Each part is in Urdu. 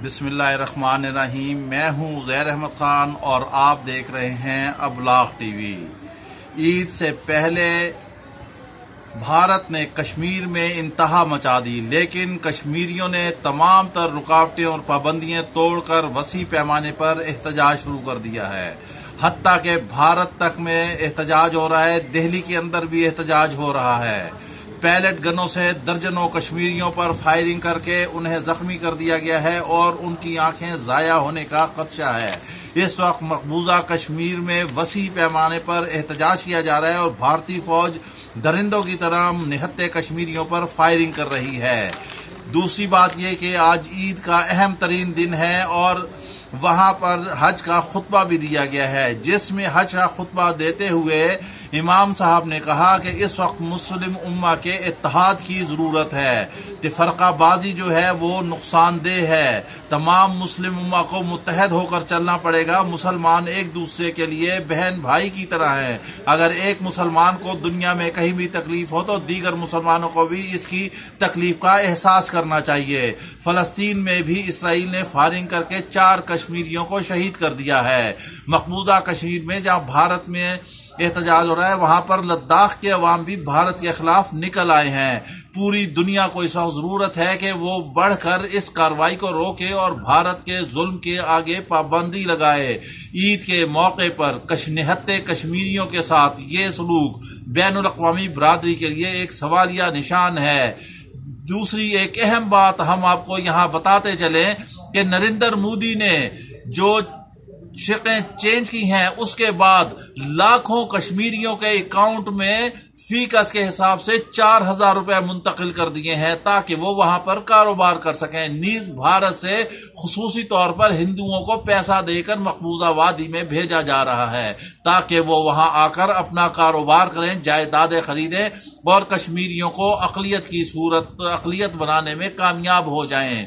بسم اللہ الرحمن الرحیم۔ میں ہوں زیر احمد خان اور آپ دیکھ رہے ہیں ابلاغ ٹی وی۔ عید سے پہلے بھارت نے کشمیر میں انتہا مچا دی، لیکن کشمیریوں نے تمام تر رکاوٹیں اور پابندیاں توڑ کر وسیع پیمانے پر احتجاج شروع کر دیا ہے۔ حتیٰ کہ بھارت تک میں احتجاج ہو رہا ہے، دہلی کے اندر بھی احتجاج ہو رہا ہے۔ پیلٹ گنوں سے درجنوں کشمیریوں پر فائرنگ کر کے انہیں زخمی کر دیا گیا ہے اور ان کی آنکھیں ضائع ہونے کا خدشہ ہے۔ اس وقت مقبوضہ کشمیر میں وسیع پیمانے پر احتجاج کیا جا رہا ہے اور بھارتی فوج درندوں کی طرح نہتے کشمیریوں پر فائرنگ کر رہی ہے۔ دوسری بات یہ کہ آج عید کا اہم ترین دن ہے اور وہاں پر حج کا خطبہ بھی دیا گیا ہے، جس میں حج کا خطبہ دیتے ہوئے امام صاحب نے کہا کہ اس وقت مسلم امہ کے اتحاد کی ضرورت ہے۔ فرقہ بازی جو ہے وہ نقصان دہ ہے۔ تمام مسلم امہ کو متحد ہو کر چلنا پڑے گا۔ مسلمان ایک دوسرے کے لیے بہن بھائی کی طرح ہیں۔ اگر ایک مسلمان کو دنیا میں کہیں بھی تکلیف ہو تو دیگر مسلمانوں کو بھی اس کی تکلیف کا احساس کرنا چاہیے۔ فلسطین میں بھی اسرائیل نے فائرنگ کر کے 4 کشمیریوں کو شہید کر دیا ہے۔ مقبوضہ کشمیر میں جہاں بھارت میں احتجاج ہو رہا ہے، وہاں پر لداخ کے عوام بھی بھارت کے خلاف نکل آئے ہیں۔ پوری دنیا کو اس وقت ضرورت ہے کہ وہ بڑھ کر اس کارروائی کو روکے اور بھارت کے ظلم کے آگے پابندی لگائے۔ عید کے موقع پر نہتے کشمیریوں کے ساتھ یہ سلوک بین الاقوامی برادری کے لیے ایک سوالیہ نشان ہے۔ دوسری ایک اہم بات ہم آپ کو یہاں بتاتے چلیں کہ نریندر مودی نے جو شقیں چینج کی ہیں، اس کے بعد لاکھوں کشمیریوں کے اکاؤنٹ میں فی کس کے حساب سے 4000 روپے منتقل کر دیے ہیں تاکہ وہ وہاں پر کاروبار کر سکیں۔ نیز بھارت سے خصوصی طور پر ہندوؤں کو پیسہ دے کر مقبوضہ وادی میں بھیجا جا رہا ہے تاکہ وہ وہاں آ کر اپنا کاروبار کریں، جائیدادیں خریدیں اور کشمیریوں کو اقلیت بنانے میں کامیاب ہو جائیں۔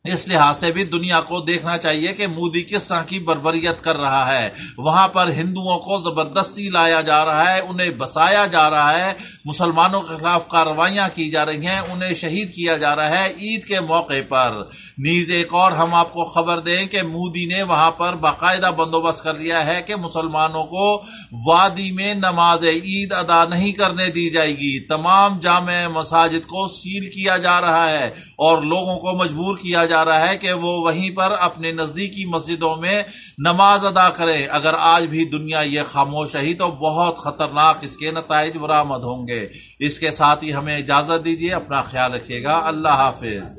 اس لحاظ سے بھی دنیا کو دیکھنا چاہیے کہ مودی کس طرح کی بربریت کر رہا ہے۔ وہاں پر ہندوؤں کو زبردستی لایا جا رہا ہے، انہیں بسایا جا رہا ہے، مسلمانوں کے خلاف کارروائیاں کی جا رہی ہیں، انہیں شہید کیا جا رہا ہے عید کے موقع پر۔ نیز ایک اور ہم آپ کو خبر دیں کہ مودی نے وہاں پر باقاعدہ بندوبست کر لیا ہے کہ مسلمانوں کو وادی میں نماز عید ادا نہیں کرنے دی جائے گی۔ تمام جامع مساجد کو سیل کیا جا رہا ہے اور لوگوں کو مجبور کیا جا رہا ہے کہ وہ وہیں پر اپنے نزدیکی مسجدوں میں نماز ادا کریں۔ اگر آج بھی دنیا یہ خاموش رہی تو بہت خطرناک اس کے نتائج برآمد ہوں گے۔ اس کے ساتھ ہی ہمیں اجازت دیجیے، اپنا خیال رکھیے گا۔ اللہ حافظ۔